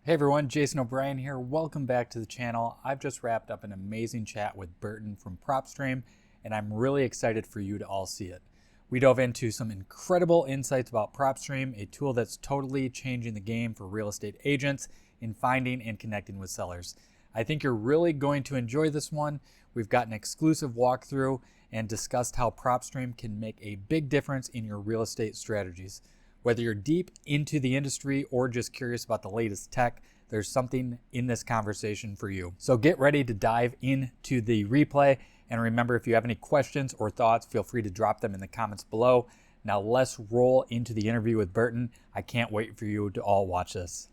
Hey everyone, Jason O'Brien here. Welcome back to the channel. I've just wrapped up an amazing chat with Burton from PropStream, and I'm really excited for you to all see it. We dove into some incredible insights about PropStream, a tool that's totally changing the game for real estate agents in finding and connecting with sellers. I think you're really going to enjoy this one. We've got an exclusive walkthrough and discussed how PropStream can make a big difference in your real estate strategies. Whether you're deep into the industry or just curious about the latest tech, there's something in this conversation for you. So get ready to dive into the replay. And remember, if you have any questions or thoughts, feel free to drop them in the comments below. Now let's roll into the interview with Burton. I can't wait for you to all watch this.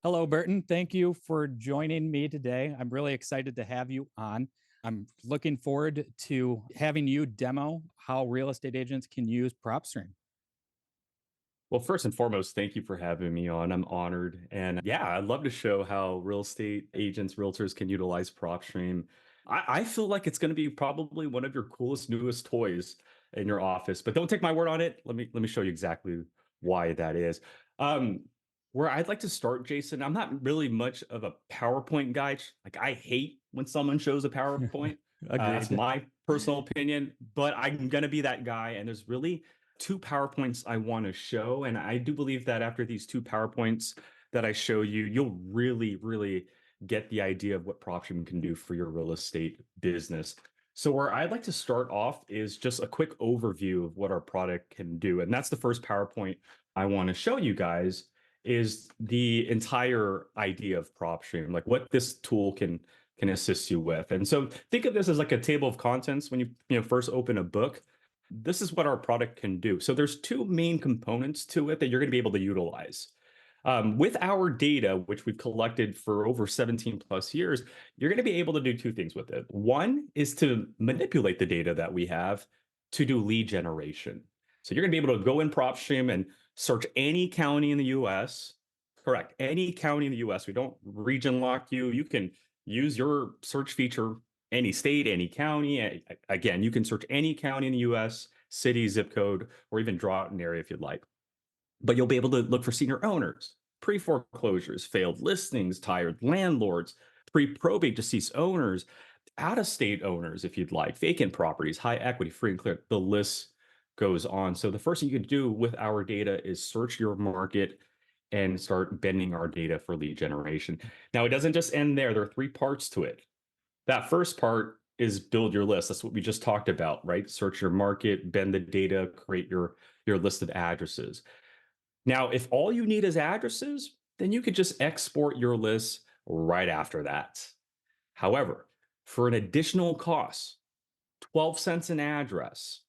Hello, Burton. Thank you for joining me today. I'm really excited to have you on. I'm looking forward to having you demo how real estate agents can use PropStream. Well, first and foremost, thank you for having me on. I'm honored. And yeah, I'd love to show how real estate agents, realtors can utilize PropStream. I feel like it's going to be probably one of your coolest, newest toys in your office. But don't take my word on it. Let me show you exactly why that is. Um, where I'd like to start, Jason, I'm not really much of a PowerPoint guy. Like I hate when someone shows a PowerPoint. That's Agreed. my personal opinion, but I'm going to be that guy. And there's really two PowerPoints I want to show. And I do believe that after these two PowerPoints that I show you, you'll really get the idea of what PropStream can do for your real estate business. So where I'd like to start off is just a quick overview of what our product can do. And that's the first PowerPoint I want to show you guys is the entire idea of PropStream, like what this tool can assist you with. And so think of this as like a table of contents when you first open a book. This is what our product can do. So there's two main components to it that you're going to be able to utilize. With our data, which we've collected for over 17 plus years, you're going to be able to do two things with it. One is to manipulate the data that we have to do lead generation. So you're going to be able to go in PropStream and search any county in the US. Correct. Any county in the US. We don't region lock you. You can use your search feature any state, any county. Again, you can search any county in the US, city, zip code, or even draw out an area if you'd like. But you'll be able to look for senior owners, pre-foreclosures, failed listings, tired landlords, pre-probate deceased owners, out-of-state owners, if you'd like, vacant properties, high equity, free and clear. The list goes on. So the first thing you can do with our data is search your market and start bending our data for lead generation. Now, it doesn't just end there. There are three parts to it. That first part is build your list. That's what we just talked about, right? Search your market, bend the data, create your list of addresses. Now, if all you need is addresses, then you could just export your list right after that. However, for an additional cost, 12 cents an address,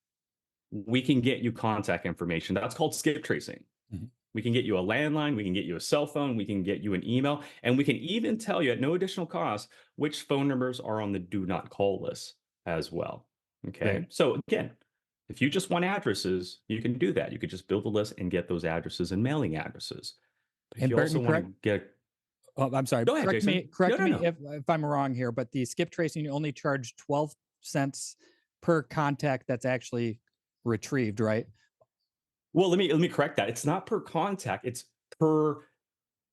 we can get you contact information. That's called skip tracing. Mm-hmm. We can get you a landline, we can get you a cell phone, we can get you an email, and we can even tell you at no additional cost which phone numbers are on the do not call list as well. Great. Okay. So again, if you just want addresses, you can do that. You could just build a list and get those addresses and mailing addresses. But if And you also Burton, want correct. to get, Oh, I'm sorry. go ahead, Correct me. Jason. No, Correct no, me no. if I'm wrong here. But the skip tracing, you only charge 12 cents per contact that's actually retrieved, right? Well, let me correct that. It's not per contact, it's per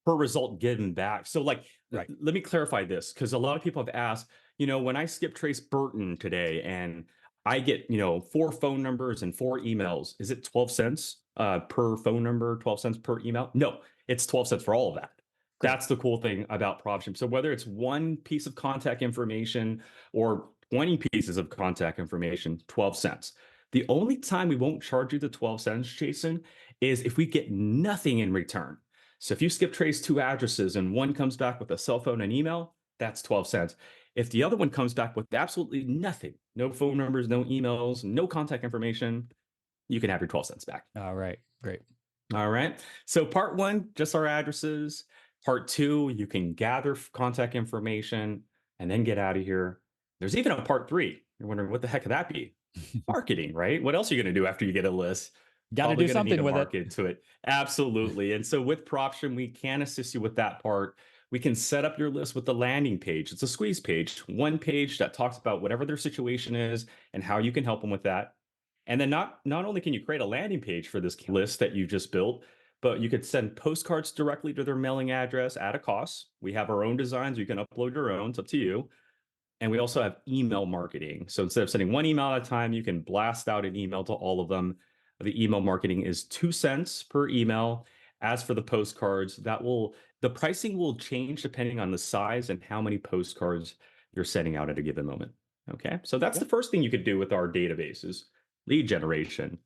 result given back. So like, Right. let me clarify this because a lot of people have asked, when I skip trace Burton today and I get, four phone numbers and four emails, is it 12 cents per phone number, 12 cents per email? No, it's 12 cents for all of that. Great. That's the cool thing about PropStream. So whether it's one piece of contact information or 20 pieces of contact information, 12 cents. The only time we won't charge you the 12 cents, Jason, is if we get nothing in return. So if you skip trace two addresses and one comes back with a cell phone and email, that's 12 cents. If the other one comes back with absolutely nothing, no phone numbers, no emails, no contact information, you can have your 12 cents back. All right. Great. All right. So part one, just our addresses. Part two, you can gather contact information and then get out of here. There's even a part three. You're wondering what the heck could that be? Marketing, right? What else are you going to do after you get a list? Got to Probably do going to need something to with it. market to it. Absolutely. And so with PropStream, we can assist you with that part. We can set up your list with the landing page. It's a squeeze page, one page that talks about whatever their situation is and how you can help them with that. And then not only can you create a landing page for this list that you just built, but you could send postcards directly to their mailing address at a cost. We have our own designs. You can upload your own. It's up to you. And we also have email marketing. So instead of sending one email at a time, you can blast out an email to all of them. The email marketing is 2 cents per email. As for the postcards, the pricing will change depending on the size and how many postcards you're sending out at a given moment. Okay. So that's the Yep. first thing you could do with our databases, lead generation.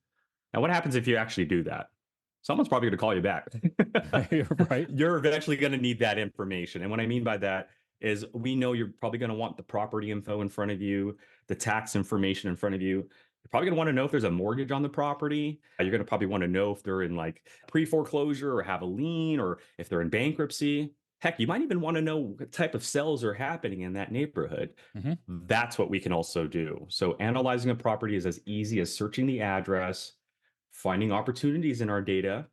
Now, what happens if you actually do that? Someone's probably going to call you back. Right. You're eventually going to need that information. And what I mean by that is we know you're probably going to want the property info in front of you, the tax information in front of you. You're probably going to want to know if there's a mortgage on the property. You're going to probably want to know if they're in like pre-foreclosure or have a lien or if they're in bankruptcy. Heck, you might even want to know what type of sales are happening in that neighborhood. Hmm. That's what we can also do. So analyzing a property is as easy as searching the address, finding opportunities in our data,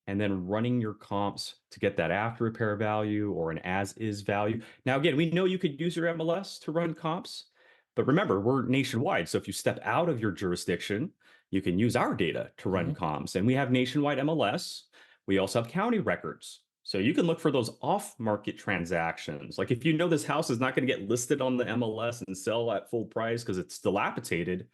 and then running your comps to get that after repair value or an as is value. Now, again, we know you could use your MLS to run comps, but remember, we're nationwide. So if you step out of your jurisdiction, you can use our data to run Hmm. comps. And we have nationwide MLS. We also have county records. So you can look for those off market transactions. Like if you know this house is not going to get listed on the MLS and sell at full price because it's dilapidated,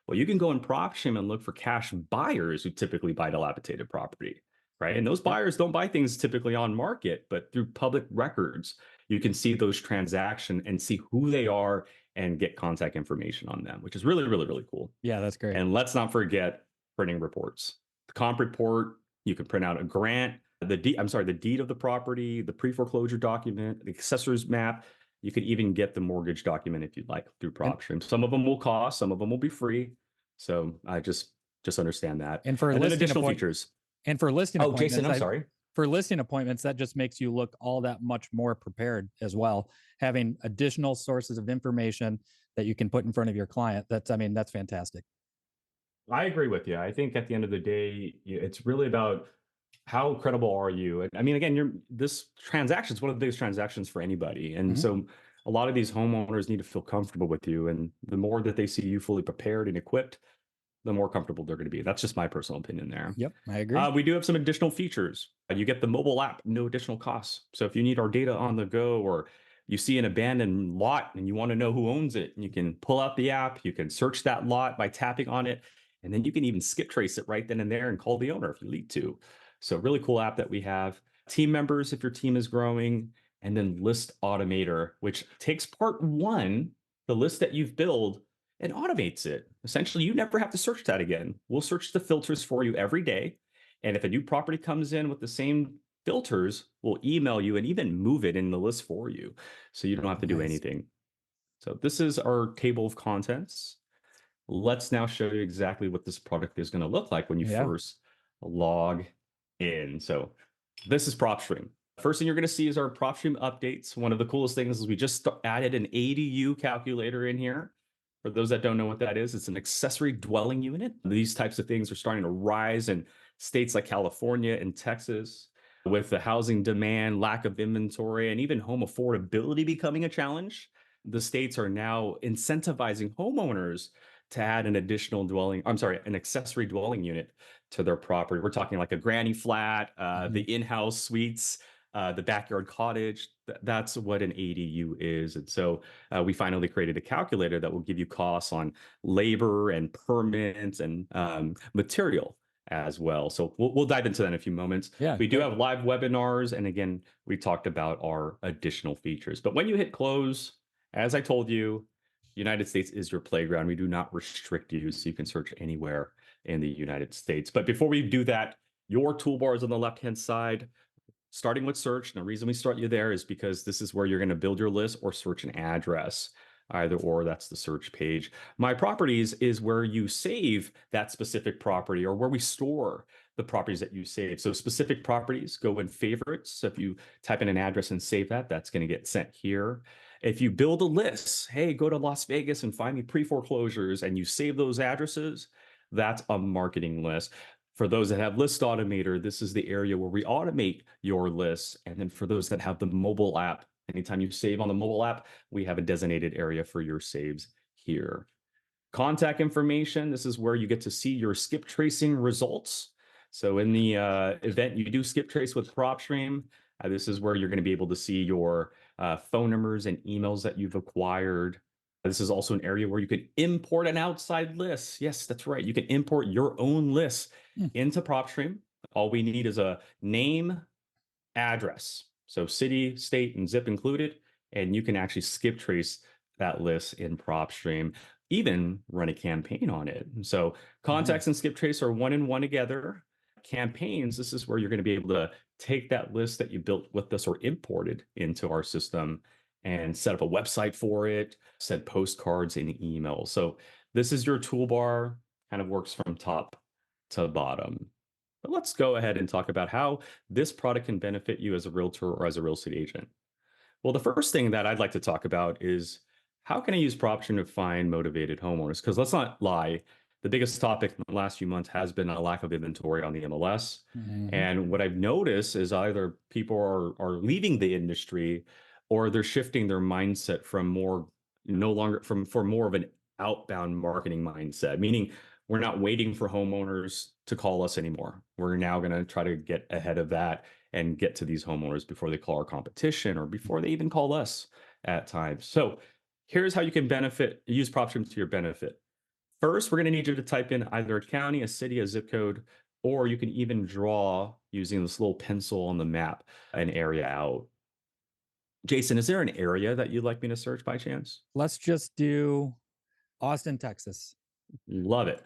well, you can go in PropStream and look for cash buyers who typically buy dilapidated property, right? And those Yep. buyers don't buy things typically on market, but through public records, you can see those transactions and see who they are and get contact information on them, which is really, really, really cool. Yeah, that's great. And let's not forget printing reports. The comp report, you can print out a grant, the deed of the property, the pre-foreclosure document, the accessories map. You could even get the mortgage document if you'd like through And PropStream. Some of them will cost, some of them will be free. So I just understand that. and for And then listing additional appoint features. and for listing Oh, Jason, appointments, I'm I sorry. for listing appointments, that just makes you look all that much more prepared as well. Having additional sources of information that you can put in front of your client. I mean, that's fantastic. I agree with you. I think at the end of the day, it's really about how credible are you? And I mean, again, this transaction is one of the biggest transactions for anybody. And Hmm. so a lot of these homeowners need to feel comfortable with you. And the more that they see you fully prepared and equipped, the more comfortable they're going to be. That's just my personal opinion there. Yep, I agree. We do have some additional features. You get the mobile app, no additional costs. So if you need our data on the go or you see an abandoned lot and you want to know who owns it, you can pull out the app, you can search that lot by tapping on it, and then you can even skip trace it right then and there and call the owner if you need to. So really cool app that we have. Team members, if your team is growing, and then list automator, which takes part one, the list that you've built, and automates it. Essentially, you never have to search that again. We'll search the filters for you every day. And if a new property comes in with the same filters, we'll email you and even move it in the list for you. So you don't have to do Nice. anything. So this is our table of contents. Let's now show you exactly what this product is going to look like when you Yeah. first log in. So this is PropStream. First thing you're going to see is our PropStream updates. One of the coolest things is we just added an ADU calculator in here. For those that don't know what that is, it's an accessory dwelling unit. These types of things are starting to rise in states like California and Texas with the housing demand, lack of inventory, and even home affordability becoming a challenge. The states are now incentivizing homeowners to add an accessory dwelling unit to their property. We're talking like a granny flat, the Hmm. in-house suites, the backyard cottage. That's what an ADU is. And so we finally created a calculator that will give you costs on labor and permits and material as well. So we'll dive into that in a few moments. Yeah, We do great. have live webinars. And again, we talked about our additional features. But when you hit close, as I told you, United States is your playground. We do not restrict you, so you can search anywhere in the United States. But before we do that, your toolbar is on the left-hand side, starting with search. And the reason we start you there is because this is where you're going to build your list or search an address. Either or, that's the search page. My properties is where you save that specific property or where we store the properties that you save. So specific properties go in favorites. So if you type in an address and save that, that's going to get sent here. If you build a list, hey, go to Las Vegas and find me pre-foreclosures and you save those addresses, that's a marketing list. For those that have List Automator, this is the area where we automate your lists. And then for those that have the mobile app, anytime you save on the mobile app, we have a designated area for your saves here. Contact information, this is where you get to see your skip tracing results. So in the event you do skip trace with PropStream, this is where you're going to be able to see your phone numbers and emails that you've acquired. This is also an area where you can import an outside list. Yes, that's right. You can import your own list Hmm. into PropStream. All we need is a name, address. So city, state, and zip included. And you can actually skip trace that list in PropStream, even run a campaign on it. So contacts and Nice. skip trace are one and one together. Campaigns, this is where you're going to be able to take that list that you built with us or imported into our system and set up a website for it, send postcards and emails. So this is your toolbar, kind of works from top to bottom. But let's go ahead and talk about how this product can benefit you as a realtor or as a real estate agent. Well, the first thing that I'd like to talk about is how can I use PropStream to find motivated homeowners? Because let's not lie, the biggest topic in the last few months has been a lack of inventory on the MLS. Hmm. And what I've noticed is either people are leaving the industry or they're shifting their mindset from more no longer from for more of an outbound marketing mindset, meaning we're not waiting for homeowners to call us anymore. We're now going to try to get ahead of that and get to these homeowners before they call our competition or before they even call us at times. So here's how you can use PropStream to your benefit. First, we're going to need you to type in either a county, a city, a zip code, or you can even draw using this little pencil on the map an area out. Jason, is there an area that you'd like me to search by chance? Let's just do Austin, Texas. Love it.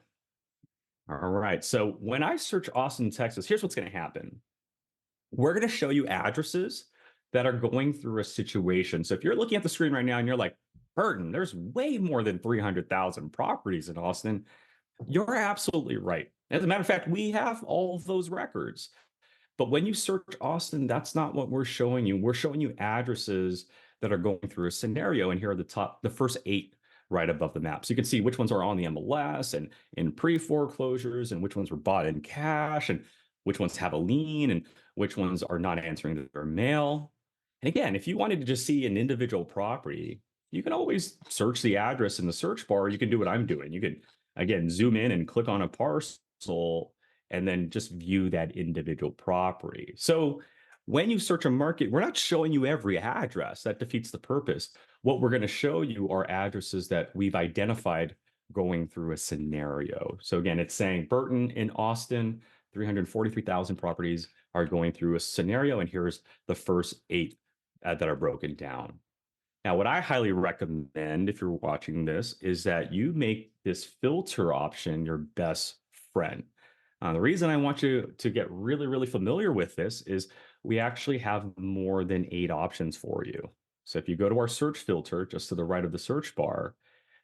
All right. So when I search Austin, Texas, here's what's going to happen. We're going to show you addresses that are going through a situation. So if you're looking at the screen right now and you're like, Burton, there's way more than 300,000 properties in Austin. You're absolutely right. As a matter of fact, we have all of those records. But when you search Austin, that's not what we're showing you. We're showing you addresses that are going through a scenario. And here are the first eight right above the map. So you can see which ones are on the MLS and in pre-foreclosures and which ones were bought in cash and which ones have a lien and which ones are not answering their mail. And again, if you wanted to just see an individual property, you can always search the address in the search bar. You can do what I'm doing. You can, again, zoom in and click on a parcel and then just view that individual property. So when you search a market, we're not showing you every address. That defeats the purpose. What we're going to show you are addresses that we've identified going through a scenario. So again, it's saying Burton in Austin, 343,000 properties are going through a scenario. And here's the first eight that are broken down. Now, what I highly recommend if you're watching this is that you make this filter option your best friend. The reason I want you to get really, really familiar with this is we actually have more than eight options for you. So if you go to our search filter just to the right of the search bar,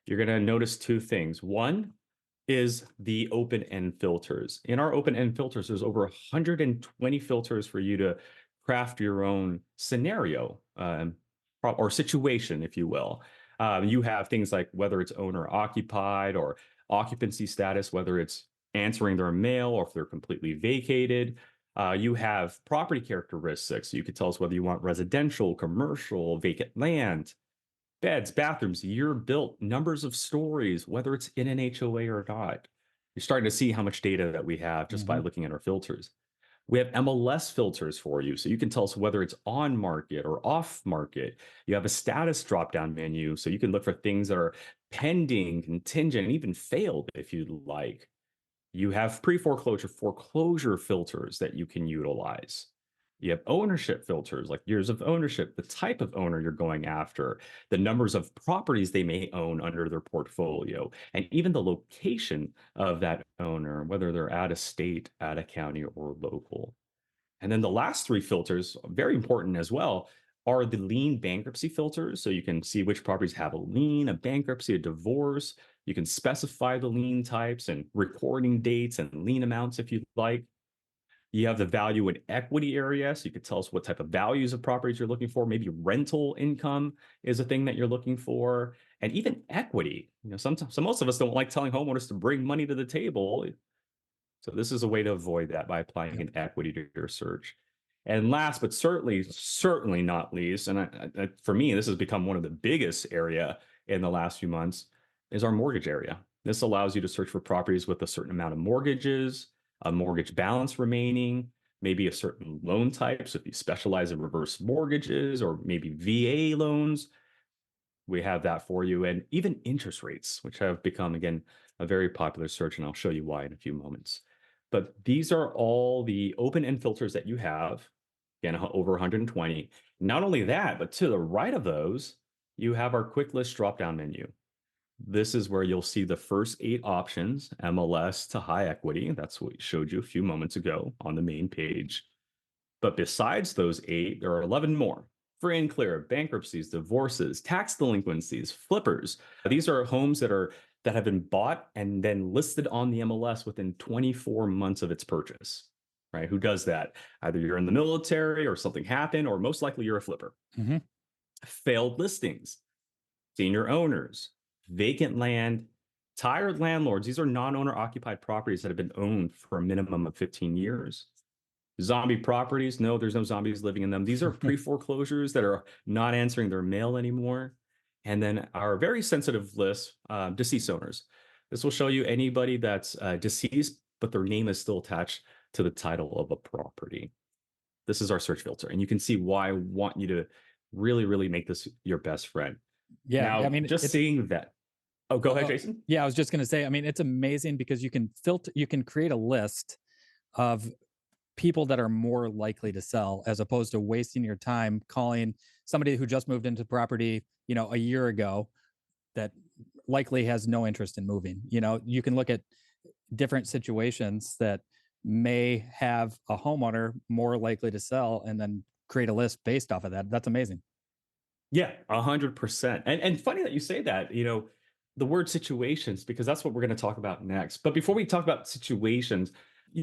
you're going to notice two things. One is the open end filters. In our open end filters, there's over 120 filters for you to craft your own scenario or situation, if you will. You have things like whether it's owner occupied or occupancy status, whether it's answering their mail or if they're completely vacated. You have property characteristics. So you could tell us whether you want residential, commercial, vacant land, beds, bathrooms, year built, numbers of stories, whether it's in an HOA or not. You're starting to see how much data that we have just by Hmm. looking at our filters. We have MLS filters for you. So you can tell us whether it's on market or off market. You have a status drop down menu. So you can look for things that are pending, contingent, and even failed if you'd like. You have pre-foreclosure foreclosure filters that you can utilize. You have ownership filters like years of ownership, the type of owner you're going after, the numbers of properties they may own under their portfolio, and even the location of that owner, whether they're out of state, out of county, or local. And then the last three filters, very important as well, are the lien bankruptcy filters. So you can see which properties have a lien, a bankruptcy, a divorce. You can specify the lien types and recording dates and lien amounts if you'd like. You have the value and equity area. So you could tell us what type of values of properties you're looking for. Maybe rental income is a thing that you're looking for. And even equity. Sometimes, so most of us don't like telling homeowners to bring money to the table. So this is a way to avoid that by applying Yep. an equity to your search. And last, but certainly not least, and for me, this has become one of the biggest area in the last few months, is our mortgage area. This allows you to search for properties with a certain amount of mortgages, a mortgage balance remaining, maybe a certain loan type. So if you specialize in reverse mortgages or maybe VA loans, we have that for you. And even interest rates, which have become, again, a very popular search. And I'll show you why in a few moments. But these are all the open end filters that you have. Again, over 120. Not only that, but to the right of those, you have our quick list drop down menu. This is where you'll see the first 8 options, MLS to high equity. That's what we showed you a few moments ago on the main page. But besides those 8, there are 11 more. Free and clear, bankruptcies, divorces, tax delinquencies, flippers. These are homes that have been bought and then listed on the MLS within 24 months of its purchase. Right? Who does that? Either you're in the military or something happened, or most likely you're a flipper. Mm-hmm. Failed listings, senior owners, vacant land, tired landlords. These are non-owner occupied properties that have been owned for a minimum of 15 years. Zombie properties, no, there's no zombies living in them. These are pre-foreclosures that are not answering their mail anymore. And then our very sensitive list, deceased owners. This will show you anybody that's deceased, but their name is still attached to the title of a property. This is our search filter. And you can see why I want you to really, really make this your best friend. Yeah, I Now, mean, just it's seeing that. Oh, go ahead, uh, Jason. yeah, I was just going to say, I mean, it's amazing because you can create a list of people that are more likely to sell as opposed to wasting your time calling somebody who just moved into property, a year ago that likely has no interest in moving. You can look at different situations that may have a homeowner more likely to sell and then create a list based off of that. That's amazing. Yeah, 100%. And funny that you say that, the word situations, because that's what we're going to talk about next. But before we talk about situations,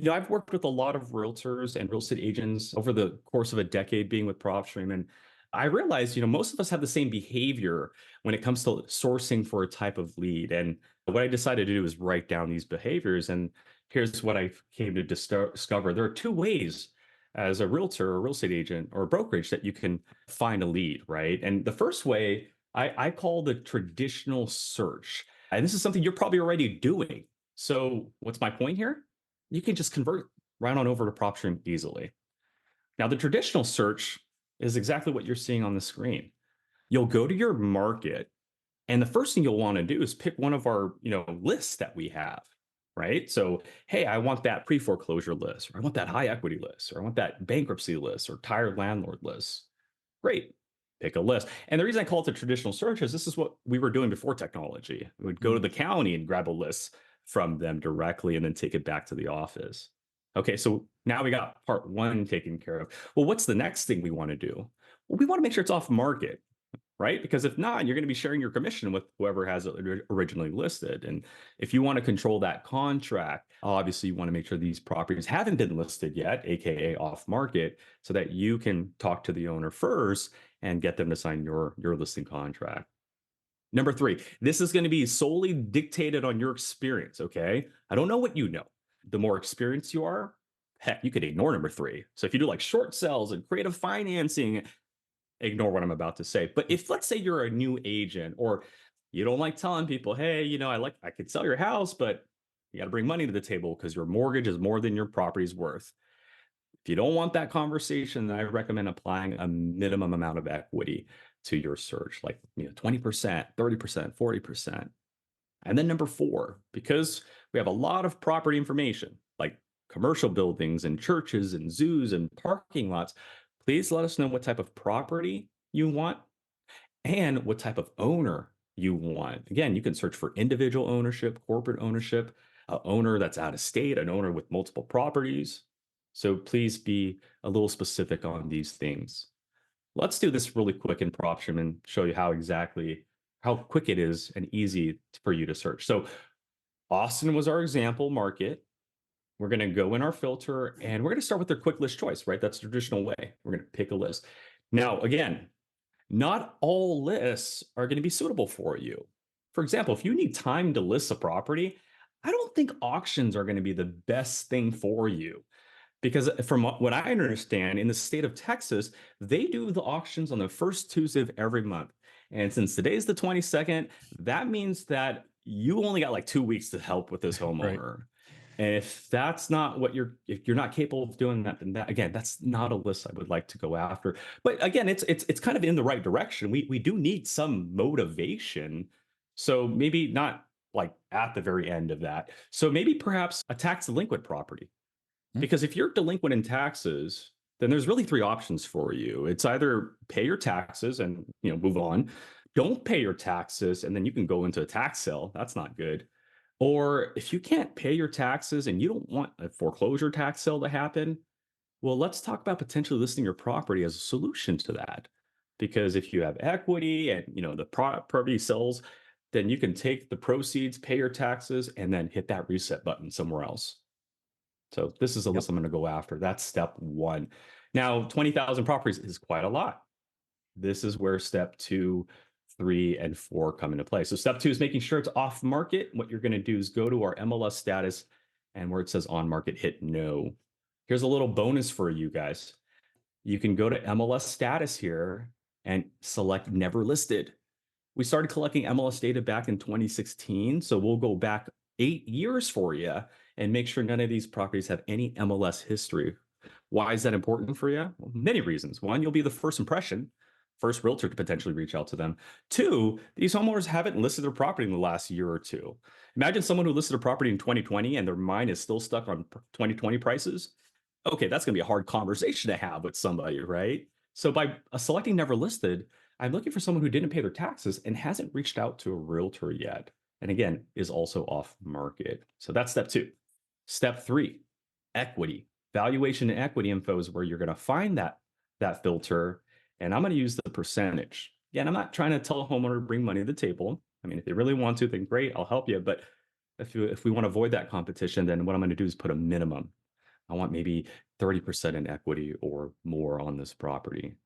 I've worked with a lot of realtors and real estate agents over the course of a decade being with PropStream. And I realized, most of us have the same behavior when it comes to sourcing for a type of lead. And what I decided to do is write down these behaviors. And here's what I came to discover. There are 2 ways as a realtor or real estate agent or a brokerage that you can find a lead, right? And the first way I call the traditional search. And this is something you're probably already doing. So what's my point here? You can just convert right on over to PropStream easily. Now, the traditional search is exactly what you're seeing on the screen. You'll go to your market, and the first thing you'll want to do is pick one of our, lists that we have, right? So, hey, I want that pre-foreclosure list, or I want that high equity list, or I want that bankruptcy list, or tired landlord list. Great. Pick a list. And the reason I call it the traditional search is this is what we were doing before technology. We would go to Mm. the county and grab a list from them directly and then take it back to the office. Okay, so now we got part 1 taken care of. Well, what's the next thing we want to do? Well, we want to make sure it's off market, right? Because if not, you're going to be sharing your commission with whoever has it originally listed. And if you want to control that contract, obviously you want to make sure these properties haven't been listed yet, aka off market, so that you can talk to the owner first and get them to sign your listing contract. Number 3, this is going to be solely dictated on your experience. Okay, I don't know what you know. The more experienced you are, heck, you could ignore number 3. So if you do like short sales and creative financing, ignore what I'm about to say. But if let's say you're a new agent or you don't like telling people, hey, I could sell your house, but you got to bring money to the table because your mortgage is more than your property's worth. If you don't want that conversation, then I recommend applying a minimum amount of equity to your search, like 20%, 30%, 40%. And then number 4, because we have a lot of property information, like commercial buildings and churches and zoos and parking lots, please let us know what type of property you want and what type of owner you want. Again, you can search for individual ownership, corporate ownership, an owner that's out of state, an owner with multiple properties. So please be a little specific on these things. Let's do this really quick in PropStream and show you how quick it is and easy for you to search. So Austin was our example market. We're going to go in our filter and we're going to start with their quick list choice, right? That's the traditional way. We're going to pick a list. Now, again, not all lists are going to be suitable for you. For example, if you need time to list a property, I don't think auctions are going to be the best thing for you. Because from what I understand, in the state of Texas, they do the auctions on the first Tuesday of every month. And since today's the 22nd, that means that you only got like 2 weeks to help with this Right. homeowner. And if that's not what if you're not capable of doing that, then that again, that's not a list I would like to go after. But again, it's kind of in the right direction. We do need some motivation. So maybe not like at the very end of that. So maybe perhaps a tax delinquent property. Hmm? Because if you're delinquent in taxes, then there's really three options for you. It's either pay your taxes and move on, don't pay your taxes, and then you can go into a tax sale. That's not good. Or if you can't pay your taxes and you don't want a foreclosure tax sale to happen, well, let's talk about potentially listing your property as a solution to that. Because if you have equity and the property sells, then you can take the proceeds, pay your taxes, and then hit that reset button somewhere else. So this is a Yep. list I'm going to go after. That's step one. Now, 20,000 properties is quite a lot. This is where step two, three, and four come into play. So step two is making sure it's off market. What you're going to do is go to our MLS status, and where it says on market, hit no. Here's a little bonus for you guys. You can go to MLS status here and select never listed. We started collecting MLS data back in 2016. So we'll go back 8 years for you and make sure none of these properties have any MLS history. Why is that important for you? Well, many reasons. One, you'll be the first impression, first realtor to potentially reach out to them. Two, these homeowners haven't listed their property in the last year or two. Imagine someone who listed a property in 2020 and their mind is still stuck on 2020 prices. Okay, that's going to be a hard conversation to have with somebody, right? So by selecting never listed, I'm looking for someone who didn't pay their taxes and hasn't reached out to a realtor yet. And again, is also off market. So that's step two. Step three, equity. Valuation and equity info is where you're going to find that filter. And I'm going to use the percentage. Again, I'm not trying to tell a homeowner to bring money to the table. I mean, if they really want to, then great, I'll help you. But if we want to avoid that competition, then what I'm going to do is put a minimum. I want maybe 30% in equity or more on this property.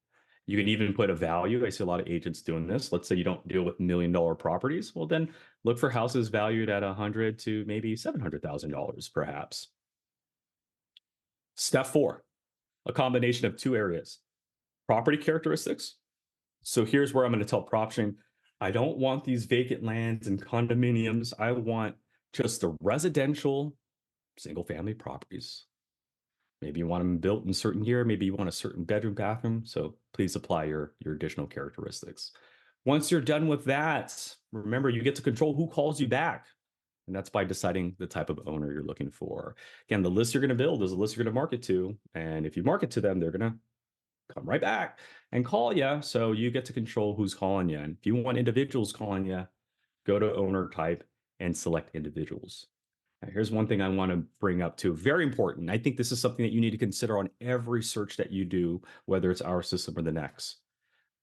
You can even put a value. I see a lot of agents doing this. Let's say you don't deal with $1 million properties. Well, then look for houses valued at 100 to maybe $700,000, perhaps. Step four, a combination of two areas: property characteristics. So here's where I'm going to tell PropStream, I don't want these vacant lands and condominiums. I want just the residential single family properties. Maybe you want them built in a certain year. Maybe you want a certain bedroom, bathroom. So please apply your additional characteristics. Once you're done with that, remember you get to control who calls you back. And that's by deciding the type of owner you're looking for. Again, the list you're going to build is a list you're going to market to. And if you market to them, they're going to come right back and call you. So you get to control who's calling you. And if you want individuals calling you, go to owner type and select individuals. Now, here's one thing I want to bring up too. Very important. I think this is something that you need to consider on every search that you do, whether it's our system or the next.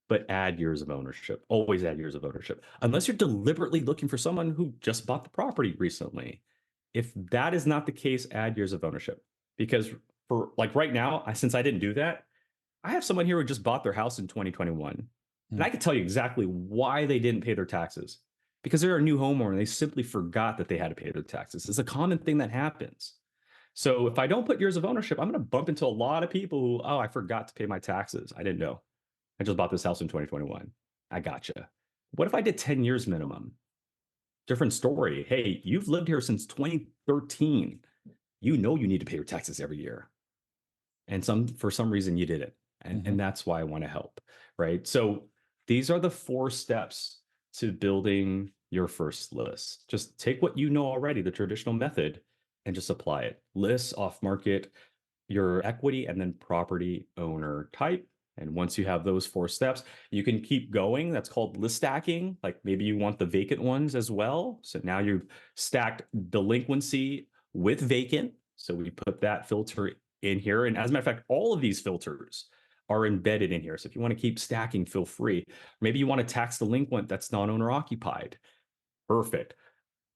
But add years of ownership. Always add years of ownership. Unless you're deliberately looking for someone who just bought the property recently. If that is not the case, add years of ownership. Because for like right now, since I didn't do that, I have someone here who just bought their house in 2021. And Hmm. I can tell you exactly why they didn't pay their taxes. Because they're a new homeowner and they simply forgot that they had to pay their taxes. It's a common thing that happens. So if I don't put years of ownership, I'm going to bump into a lot of people who, oh, I forgot to pay my taxes. I didn't know. I just bought this house in 2021. I gotcha. What if I did 10 years minimum? Different story. Hey, you've lived here since 2013. You know you need to pay your taxes every year. And for some reason you did it. Hmm. And that's why I want to help. Right. So these are the 4 steps to building your first list. Just take what you know already, the traditional method, and just apply it. List, off market, your equity, and then property owner type. And once you have those 4 steps, you can keep going. That's called list stacking. Like maybe you want the vacant ones as well. So now you've stacked delinquency with vacant. So we put that filter in here. And as a matter of fact, all of these filters are embedded in here. So if you want to keep stacking, feel free. Maybe you want a tax delinquent that's non-owner occupied. Perfect.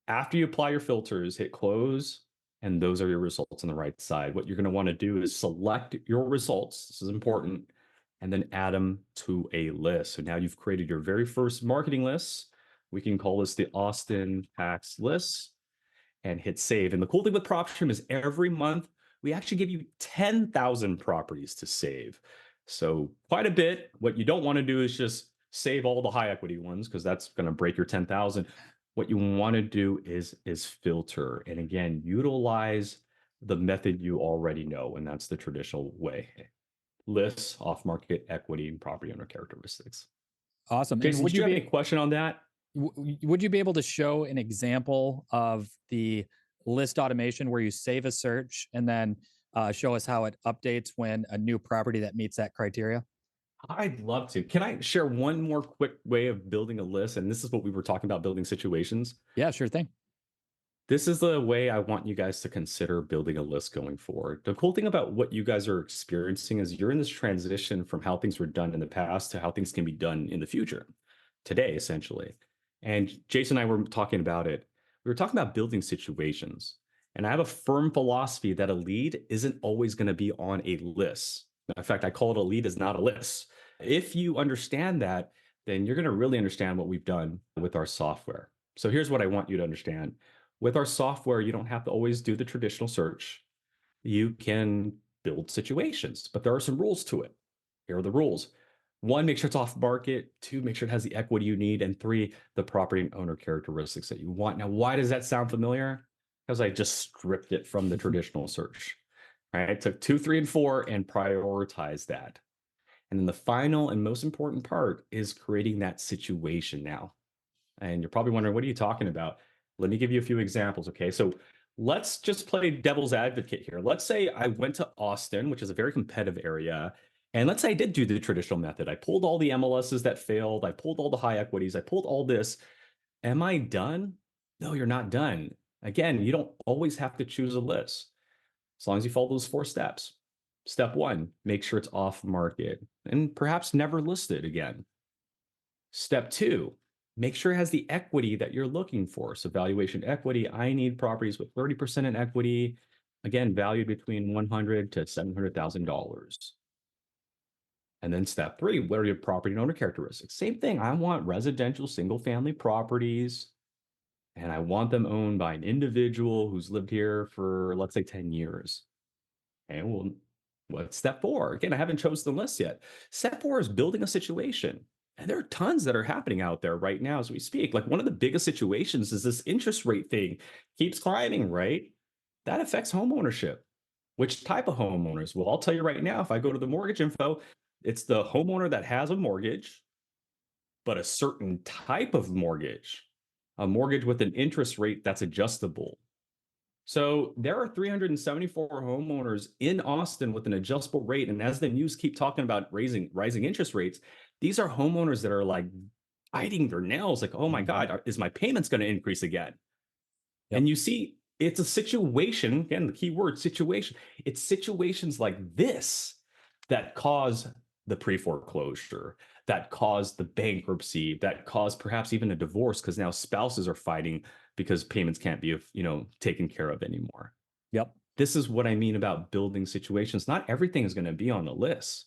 After you apply your filters, hit close, and those are your results on the right side. What you're going to want to do is select your results. This is important. And then add them to a list. So now you've created your very first marketing list. We can call this the Austin tax list and hit save. And the cool thing with PropStream is every month we actually give you 10,000 properties to save. So quite a bit. What you don't want to do is just save all the high equity ones because that's going to break your 10,000. what you want to do is filter and again utilize the method you already know, and that's the traditional way. Lists, off-market equity, and property owner characteristics. Awesome. And Jason, would did you you have be any question on that? would you be able to show an example of the list automation where you save a search and then show us how it updates when a new property that meets that criteria? I'd love to. Can I share one more quick way of building a list? And this is what we were talking about, building situations. Yeah, sure thing. This is the way I want you guys to consider building a list going forward. The cool thing about what you guys are experiencing is you're in this transition from how things were done in the past to how things can be done in the future, today, essentially. And Jason and I were talking about it. We were talking about building situations. And I have a firm philosophy that a lead isn't always going to be on a list. In fact, I call it a lead is not a list. If you understand that, then you're going to really understand what we've done with our software. So here's what I want you to understand. With our software, you don't have to always do the traditional search. You can build situations, but there are some rules to it. Here are the rules. One, make sure it's off market. Two, make sure it has the equity you need. And three, the property and owner characteristics that you want. Now, why does that sound familiar? Because I just stripped it from the traditional search. Right? I took 2, 3, and 4 and prioritized that. And then the final and most important part is creating that situation now. And you're probably wondering, what are you talking about? Let me give you a few examples. Okay. So let's just play devil's advocate here. Let's say I went to Austin, which is a very competitive area. And let's say I did do the traditional method. I pulled all the MLSs that failed. I pulled all the high equities. I pulled all this. Am I done? No, you're not done. Again, you don't always have to choose a list as long as you follow those 4 steps. Step 1, make sure it's off market and perhaps never listed again. Step 2, make sure it has the equity that you're looking for. So valuation equity, I need properties with 30% in equity, again, valued between $100,000 to $700,000. And then step 3, what are your property and owner characteristics? Same thing. I want residential single family properties, and I want them owned by an individual who's lived here for, let's say, 10 years. And well, what's step 4? Again, I haven't chosen the list yet. Step 4 is building a situation. And there are tons that are happening out there right now as we speak. Like one of the biggest situations is this interest rate thing keeps climbing, right? That affects home ownership. Which type of homeowners? Well, I'll tell you right now, if I go to the mortgage info, it's the homeowner that has a mortgage, but a certain type of mortgage, a mortgage with an interest rate that's adjustable. So there are 374 homeowners in Austin with an adjustable rate. And as the news keep talking about rising interest rates, these are homeowners that are like biting their nails, like, oh my God, is my payments going to increase again? Yep. And you see, it's a situation, again, the key word situation. It's situations like this that cause the pre-foreclosure, that cause the bankruptcy, that cause perhaps even a divorce because now spouses are fighting because payments can't be, taken care of anymore. Yep. This is what I mean about building situations. Not everything is going to be on the list.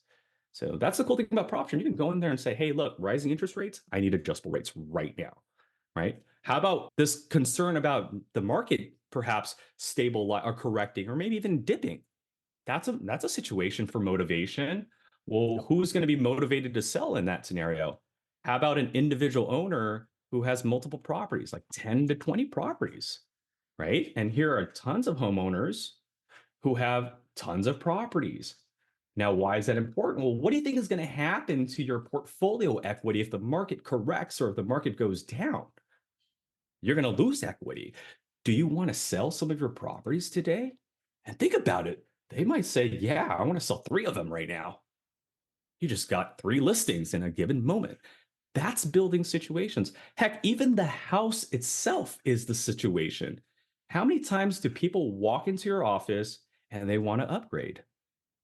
So that's the cool thing about PropStream. You can go in there and say, hey, look, rising interest rates, I need adjustable rates right now, right? How about this concern about the market perhaps stable or correcting or maybe even dipping? That's a situation for motivation. Well, who's going to be motivated to sell in that scenario? How about an individual owner who has multiple properties, like 10 to 20 properties, right? And here are tons of homeowners who have tons of properties. Now, why is that important? Well, what do you think is going to happen to your portfolio equity if the market corrects or if the market goes down? You're going to lose equity. Do you want to sell some of your properties today? And think about it. They might say, yeah, I want to sell 3 of them right now. You just got 3 listings in a given moment. That's building situations. Heck, even the house itself is the situation. How many times do people walk into your office and they want to upgrade?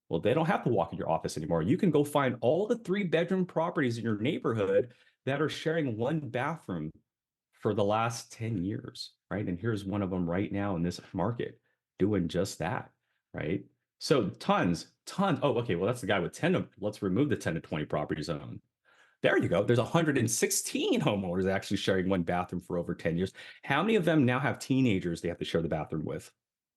Well, they don't have to walk in your office anymore. You can go find all the 3-bedroom properties in your neighborhood that are sharing 1 bathroom for the last 10 years, right? And here's one of them right now in this market doing just that, right? So tons. Oh, okay. Well, that's the guy with 10. Let's remove the 10 to 20 properties owned. There you go. There's 116 homeowners actually sharing 1 bathroom for over 10 years. How many of them now have teenagers they have to share the bathroom with?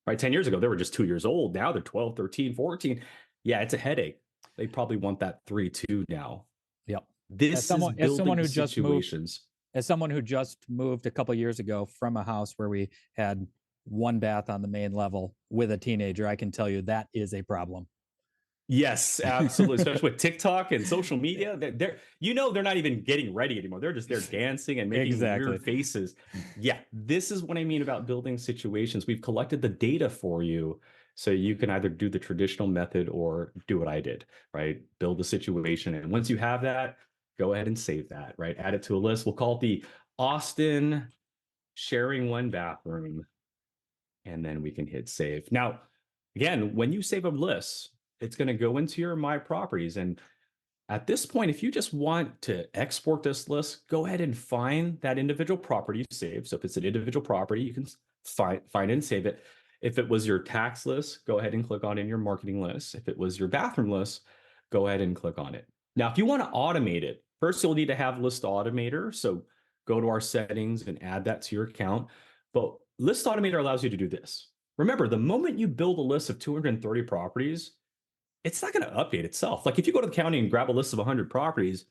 Right? 10 years ago, they were just 2 years old. Now they're 12, 13, 14. Yeah, it's a headache. They probably want that 3 too now. Yep. This is As someone building who just moved situations. As someone who just moved a couple years ago from a house where we had one bath on the main level with a teenager, I can tell you that is a problem. Yes, absolutely. Especially with TikTok and social media, they're not even getting ready anymore. They're just there dancing and making Exactly. weird faces. Yeah, this is what I mean about building situations. We've collected the data for you, so you can either do the traditional method or do what I did, right? Build a situation, and once you have that, go ahead and save that, right? Add it to a list. We'll call it the Austin sharing one bathroom, and then we can hit save. Now, again, when you save a list, it's going to go into your My Properties. And at this point, if you just want to export this list, go ahead and find that individual property you saved. So if it's an individual property, you can find it and save it. If it was your tax list, go ahead and click on it in your marketing list. If it was your bathroom list, go ahead and click on it. Now, if you want to automate it, first you'll need to have List Automator. So go to our settings and add that to your account. But List Automator allows you to do this. Remember, the moment you build a list of 230 properties, it's not going to update itself. Like if you go to the county and grab a list of 100 properties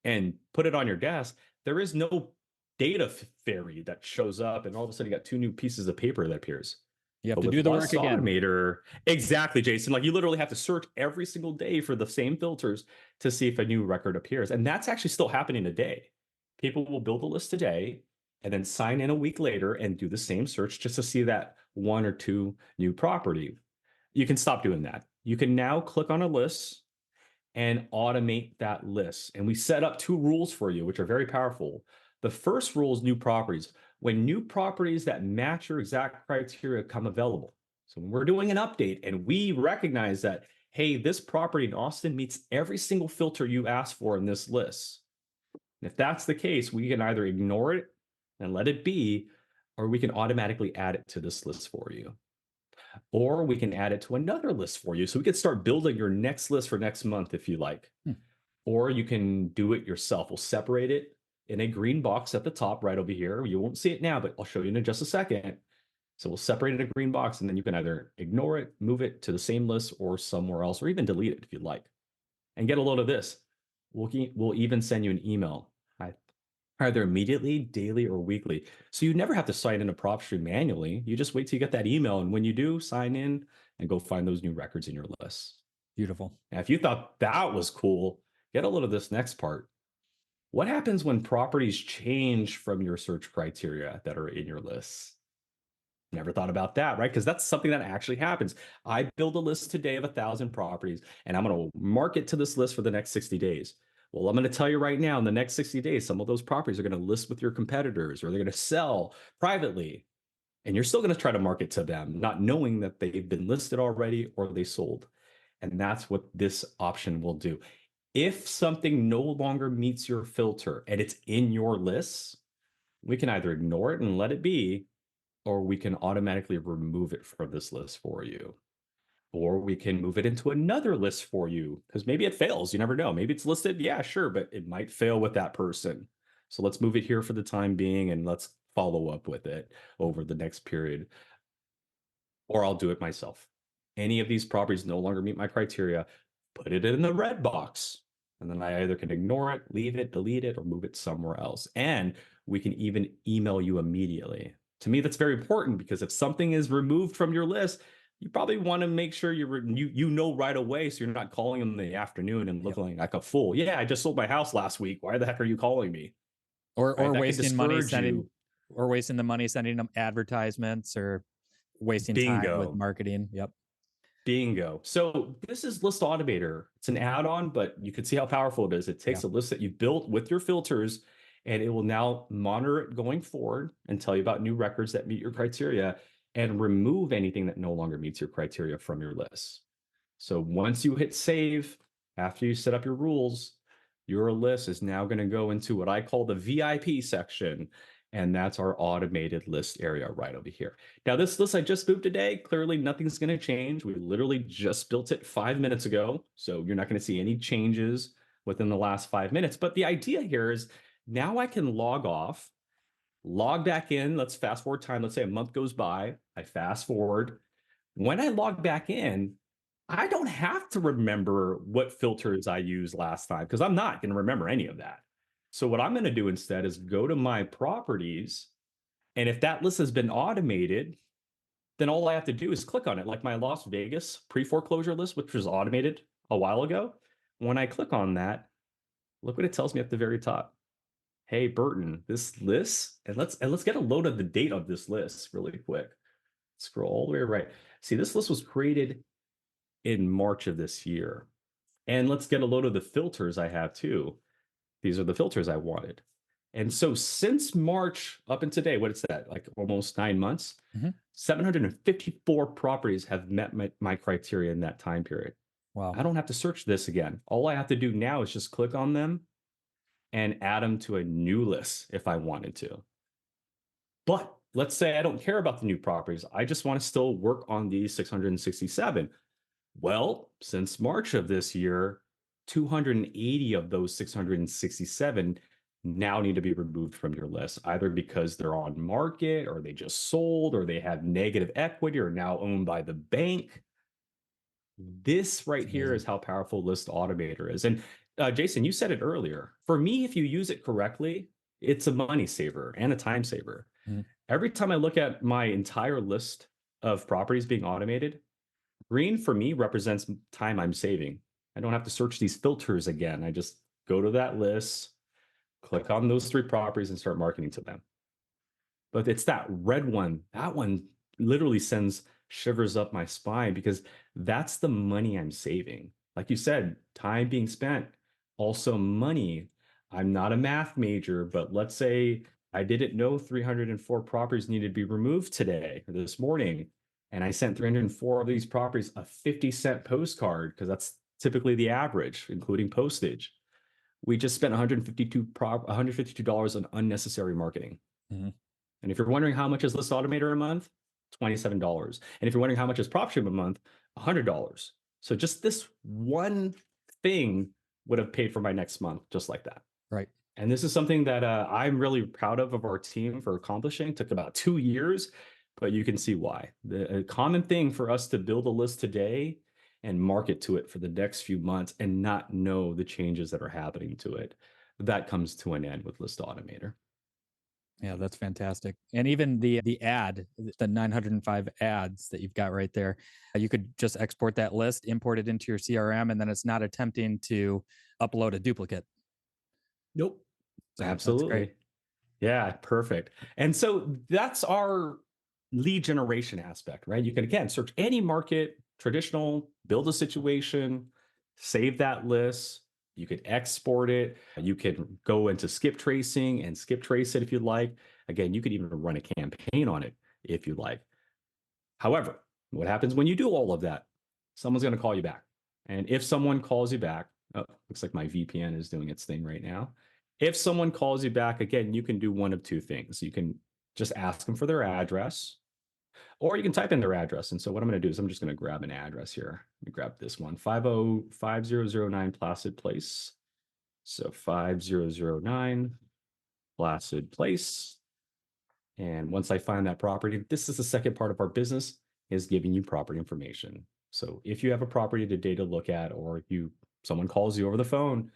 and put it on your desk, there is no data fairy that shows up and all of a sudden you got two new pieces of paper that appears. You have But to with do the work List again. Automator, exactly, Jason. Like you literally have to search every single day for the same filters to see if a new record appears. And that's actually still happening today. People will build a list today and then sign in a week later and do the same search just to see that one or two new property. You can stop doing that. You can now click on a list and automate that list. And we set up two rules for you, which are very powerful. The first rule is new properties. When new properties that match your exact criteria come available. So when we're doing an update and we recognize that, hey, this property in Austin meets every single filter you asked for in this list. And if that's the case, we can either ignore it and let it be, or we can automatically add it to this list for you. Or we can add it to another list for you. So we could start building your next list for next month if you like. Or you can do it yourself. We'll separate it in a green box at the top right over here. You won't see it now, but I'll show you in just a second. So we'll separate it in a green box, and then you can either ignore it, move it to the same list or somewhere else, or even delete it if you'd like. And get a load of this. We'll even send you an email either immediately, daily, or weekly. So you never have to sign in a PropStream manually. You just wait till you get that email. And when you do, sign in and go find those new records in your list. Beautiful. Now, if you thought that was cool, get a load of this next part. What happens when properties change from your search criteria that are in your list? Never thought about that, right? Because that's something that actually happens. I build a list today of 1,000 properties, and I'm going to mark it to this list for the next 60 days. Well, I'm going to tell you right now, in the next 60 days, some of those properties are going to list with your competitors or they're going to sell privately. And you're still going to try to market to them, not knowing that they've been listed already or they sold. And that's what this option will do. If something no longer meets your filter and it's in your list, we can either ignore it and let it be, or we can automatically remove it from this list for you. Or we can move it into another list for you because maybe it fails. You never know. Maybe it's listed. Yeah, sure, but it might fail with that person. So let's move it here for the time being and let's follow up with it over the next period. Or I'll do it myself. Any of these properties no longer meet my criteria, put it in the red box. And then I either can ignore it, leave it, delete it, or move it somewhere else. And we can even email you immediately. To me, that's very important because if something is removed from your list, you probably want to make sure you know right away, so you're not calling them in the afternoon and Yep. looking like a fool. Yeah, I just sold my house last week. Why the heck are you calling me? Right? Or That could wasting money discourage sending you. or wasting the money sending them advertisements or wasting time with Bingo. marketing. Yep. Bingo. So this is List Automator. It's an add-on, but you can see how powerful it is. It Yeah. takes a list that you built with your filters, and it will now monitor it going forward and tell you about new records that meet your criteria and remove anything that no longer meets your criteria from your list. So once you hit save, after you set up your rules, your list is now going to go into what I call the VIP section. And that's our automated list area right over here. Now, this list I just moved today, clearly nothing's going to change. We literally just built it 5 minutes ago. So you're not going to see any changes within the last 5 minutes. But the idea here is now I can log off, log back in. Let's fast forward time. Let's say a month goes by. I fast forward. When I log back in, I don't have to remember what filters I used last time because I'm not going to remember any of that. So what I'm going to do instead is go to my properties. And if that list has been automated, then all I have to do is click on it, like my Las Vegas pre-foreclosure list, which was automated a while ago. When I click on that, look what it tells me at the very top. Hey, Burton, this list, and let's get a load of the date of this list really quick. Scroll all the way right. See, this list was created in March of this year. And let's get a load of the filters I have too. These are the filters I wanted. And so since March up and today, what is that? Like almost 9 months, Hmm. 754 properties have met my criteria in that time period. Wow. I don't have to search this again. All I have to do now is just click on them and add them to a new list if I wanted to. But let's say I don't care about the new properties. I just want to still work on these 667. Well, since March of this year, 280 of those 667 now need to be removed from your list, either because they're on market or they just sold or they have negative equity or now owned by the bank. This right It's here amazing. is how powerful List Automator is. And Jason, you said it earlier. For me, if you use it correctly, it's a money saver and a time saver. Mhm. Every time I look at my entire list of properties being automated, green for me represents time I'm saving. I don't have to search these filters again. I just go to that list, click on those three properties, and start marketing to them. But it's that red one. That one literally sends shivers up my spine because that's the money I'm saving. Like you said, time being spent, also money. I'm not a math major, but let's say I didn't know 304 properties needed to be removed today or this morning. And I sent 304 of these properties a 50-cent postcard because that's typically the average, including postage. We just spent $152 on unnecessary marketing. Mhm. And if you're wondering how much is List Automator a month, $27. And if you're wondering how much is PropStream a month, $100. So just this one thing would have paid for my next month just like that. Right. And this is something that I'm really proud of our team for accomplishing. It took about 2 years, but you can see why. The common thing for us to build a list today and market to it for the next few months and not know the changes that are happening to it, that comes to an end with List Automator. Yeah, that's fantastic. And even the ad, the 905 ads that you've got right there, you could just export that list, import it into your CRM, and then it's not attempting to upload a duplicate. Nope. So that's great. Absolutely. Yeah, perfect. And so that's our lead generation aspect, right? You can again search any market, traditional, build a situation, save that list. You could export it. You can go into skip tracing and skip trace it if you'd like. Again, you could even run a campaign on it if you like. However, what happens when you do all of that? Someone's going to call you back. And if someone calls you back, oh, looks like my VPN is doing its thing right now. If someone calls you back, again, you can do one of two things. You can just ask them for their address, or you can type in their address. And so what I'm going to do is I'm just going to grab an address here. Let me grab this one, 505009 Placid Place. So 5009 Placid Place. And once I find that property, this is the second part of our business is giving you property information. So if you have a property today to look at, or someone calls you over the phone,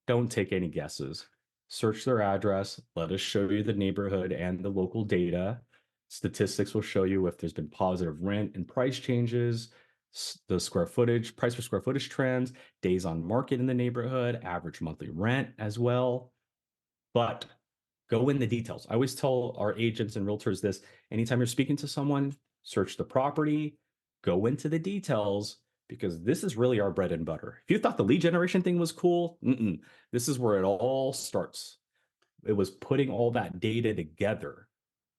don't take any guesses. Search their address. Let us show you the neighborhood and the local data. Statistics will show you if there's been positive rent and price changes, the square footage, price per square footage trends, days on market in the neighborhood, average monthly rent as well. But go in the details. I always tell our agents and realtors this anytime you're speaking to someone, search the property, go into the details, because this is really our bread and butter. If you thought the lead generation thing was cool, this is where it all starts. It was putting all that data together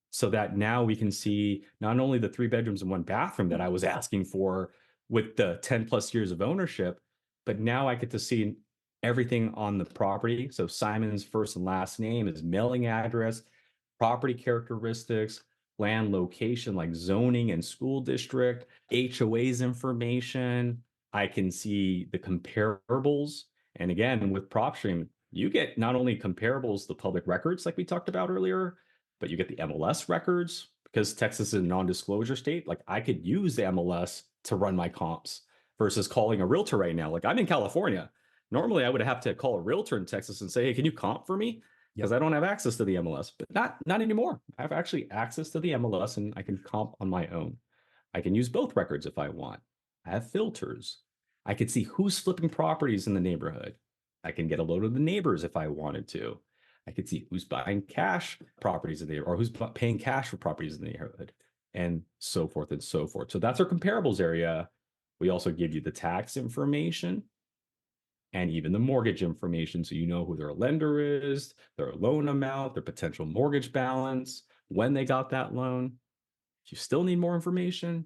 so that now we can see not only the 3 bedrooms and 1 bathroom that I was asking for with the 10 plus years of ownership, but now I get to see everything on the property. So Simon's first and last name, his mailing address, property characteristics, land location like zoning and school district, HOA's information. I can see the comparables. And again, with PropStream, you get not only comparables, the public records like we talked about earlier, but you get the MLS records because Texas is a non-disclosure state. Like I could use the MLS to run my comps versus calling a realtor right now. Like I'm in California. Normally, I would have to call a realtor in Texas and say, "Hey, can you comp for me?" Yep. Because I don't have access to the MLS. But not anymore. I have actually access to the MLS, and I can comp on my own. I can use both records if I want. I have filters. I can see who's flipping properties in the neighborhood. I can get a load of the neighbors if I wanted to. I can see who's buying cash properties in the or who's paying cash for properties in the neighborhood, and so forth and so forth. So that's our comparables area. We also give you the tax information and even the mortgage information, so you know who their lender is, their loan amount, their potential mortgage balance, when they got that loan. If you still need more information,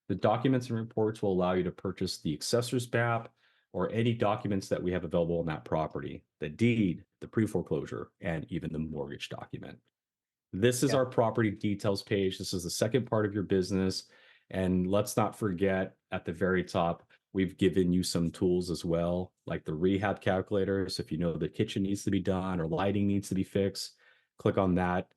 the documents and reports will allow you to purchase the assessor's map or any documents that we have available on that property, the deed, the pre-foreclosure, and even the mortgage document. This is Yeah. our property details page. This is the second part of your business. And let's not forget at the very top, we've given you some tools as well, like the rehab calculator. So if you know the kitchen needs to be done or lighting needs to be fixed, click on that,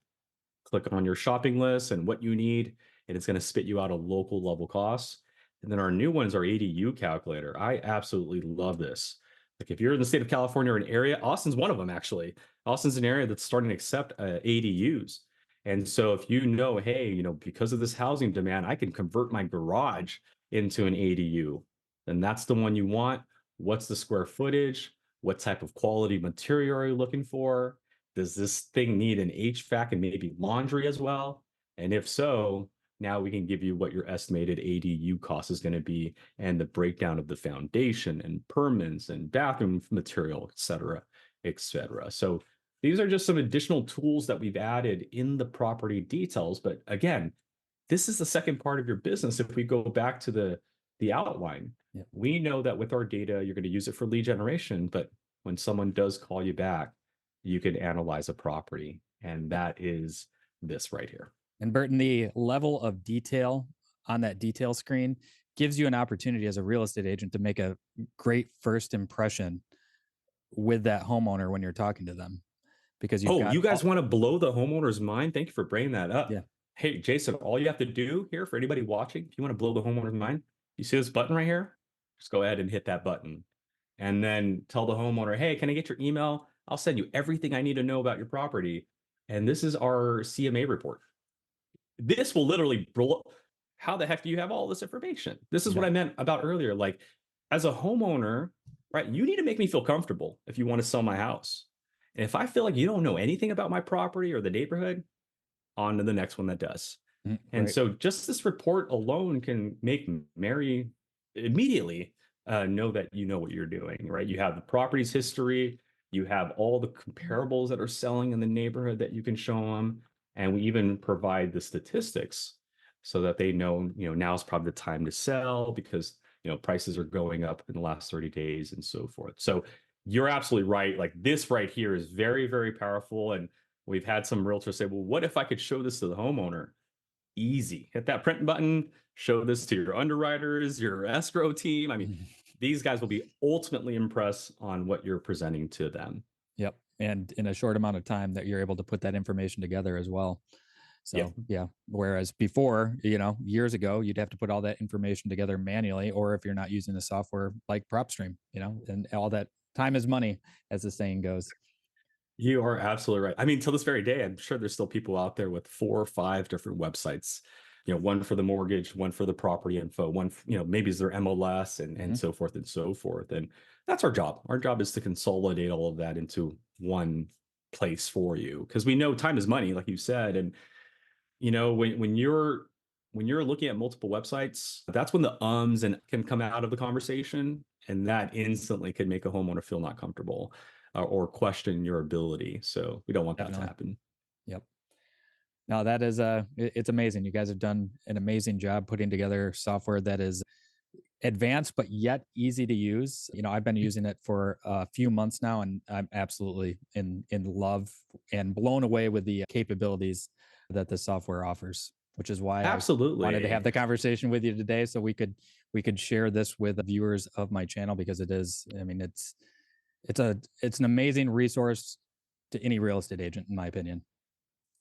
click on your shopping list and what you need, and it's going to spit you out a local level costs. And then our new one is our ADU calculator. I absolutely love this. Like if you're in the state of California or an area, Austin's one of them actually. Austin's an area that's starting to accept ADUs. And so if you know, hey, because of this housing demand, I can convert my garage into an ADU, then that's the one you want. What's the square footage? What type of quality material are you looking for? Does this thing need an HVAC and maybe laundry as well? And if so, now we can give you what your estimated ADU cost is going to be and the breakdown of the foundation and permits and bathroom material, et cetera, et cetera. So these are just some additional tools that we've added in the property details. But again, this is the second part of your business. If we go back to the outline, Yep. we know that with our data, you're going to use it for lead generation. But when someone does call you back, you can analyze a property. And Yep. that is this right here. And Burton, the level of detail on that detail screen gives you an opportunity as a real estate agent to make a great first impression with that homeowner when you're talking to them because you've Oh, got you guys all, want to blow the homeowner's mind? Thank you for bringing that up. yeah. Hey, Jason, all you have to do here for anybody watching, if you want to blow the homeowner's mind, you see this button right here? Just go ahead and hit that button. And then tell the homeowner, hey, can I get your email? I'll send you everything I need to know about your property. And this is our CMA report. This will literally blow. How the heck do you have all this information? This is what Yeah. I meant about earlier. Like, as a homeowner, right, you need to make me feel comfortable if you want to sell my house. And if I feel like you don't know anything about my property or the neighborhood, on to the next one that does. And Right. so just this report alone can make Mary immediately know that you know what you're doing, right? You have the property's history, you have all the comparables that are selling in the neighborhood that you can show them, and we even provide the statistics so that they know, now's probably the time to sell because, prices are going up in the last 30 days and so forth. So you're absolutely right. Like this right here is very, very powerful. And we've had some realtors say, well, what if I could show this to the homeowner? Easy. Hit that print button, show this to your underwriters, your escrow team. I mean, these guys will be ultimately impressed on what you're presenting to them. Yep. And in a short amount of time that you're able to put that information together as well. Yeah. So yeah, whereas before, years ago, you'd have to put all that information together manually, or if you're not using the software like PropStream, and all that time is money, as the saying goes. You are absolutely right. I mean, till this very day, I'm sure there's still people out there with 4 or 5 different websites. One for the mortgage, one for the property info, one, maybe is their MLS and Hmm. so forth and so forth. And that's our job. Our job is to consolidate all of that into one place for you because we know time is money, like you said. And when you're looking at multiple websites, that's when the ums and can come out of the conversation, and that instantly could make a homeowner feel not comfortable or question your ability. So we don't want that to Definitely. happen. Yep. No, that is it's amazing. You guys have done an amazing job putting together software that is advanced but yet easy to use. I've been using it for a few months now, and I'm absolutely in love and blown away with the capabilities that the software offers, which is why I wanted to have Absolutely. the conversation with you today so we could share this with the viewers of my channel because it's an amazing resource to any real estate agent in my opinion.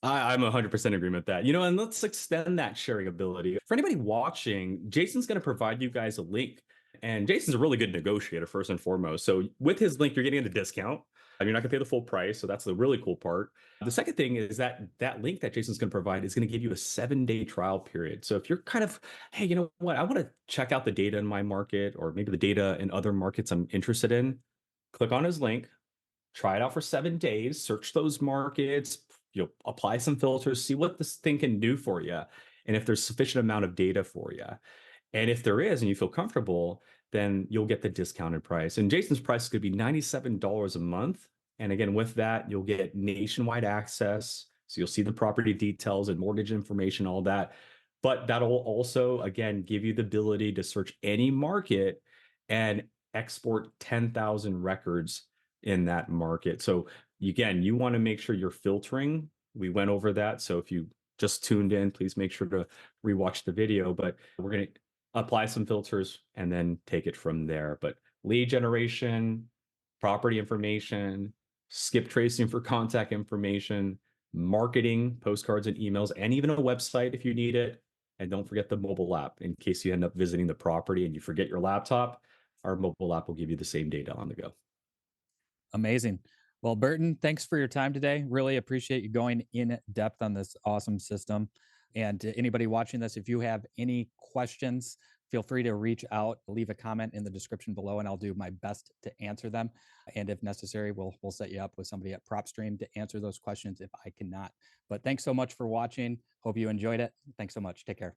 I'm 100% agreement with that. And let's extend that sharing ability. For anybody watching, Jason's going to provide you guys a link And Jason's a really good negotiator, first and foremost. So with his link, you're getting a discount. You're not going to pay the full price. So that's the really cool part. The second thing is that that link that Jason's going to provide is going to give you a 7-day trial period. So if you're kind of, hey, you know what, I want to check out the data in my market or maybe the data in other markets I'm interested in, click on his link, try it out for 7 days, search those markets, apply some filters, see what this thing can do for you. And if there's sufficient amount of data for you. And if there is and you feel comfortable, then you'll get the discounted price. And Jason's price could be $97 a month. And again, with that, you'll get nationwide access. So you'll see the property details and mortgage information, all that. But that'll also, again, give you the ability to search any market and export 10,000 records in that market. So again, you want to make sure you're filtering. We went over that. So if you just tuned in, please make sure to rewatch the video. But we're going to apply some filters and then take it from there. But lead generation, property information, skip tracing for contact information, marketing, postcards and emails, and even a website if you need it. And don't forget the mobile app in case you end up visiting the property and you forget your laptop. Our mobile app will give you the same data on the go. Amazing. Well, Burton, thanks for your time today. Really appreciate you going in depth on this awesome system. And to anybody watching this, if you have any questions, feel free to reach out, leave a comment in the description below, and I'll do my best to answer them. And if necessary, we'll set you up with somebody at PropStream to answer those questions if I cannot. But thanks so much for watching. Hope you enjoyed it. Thanks so much. Take care.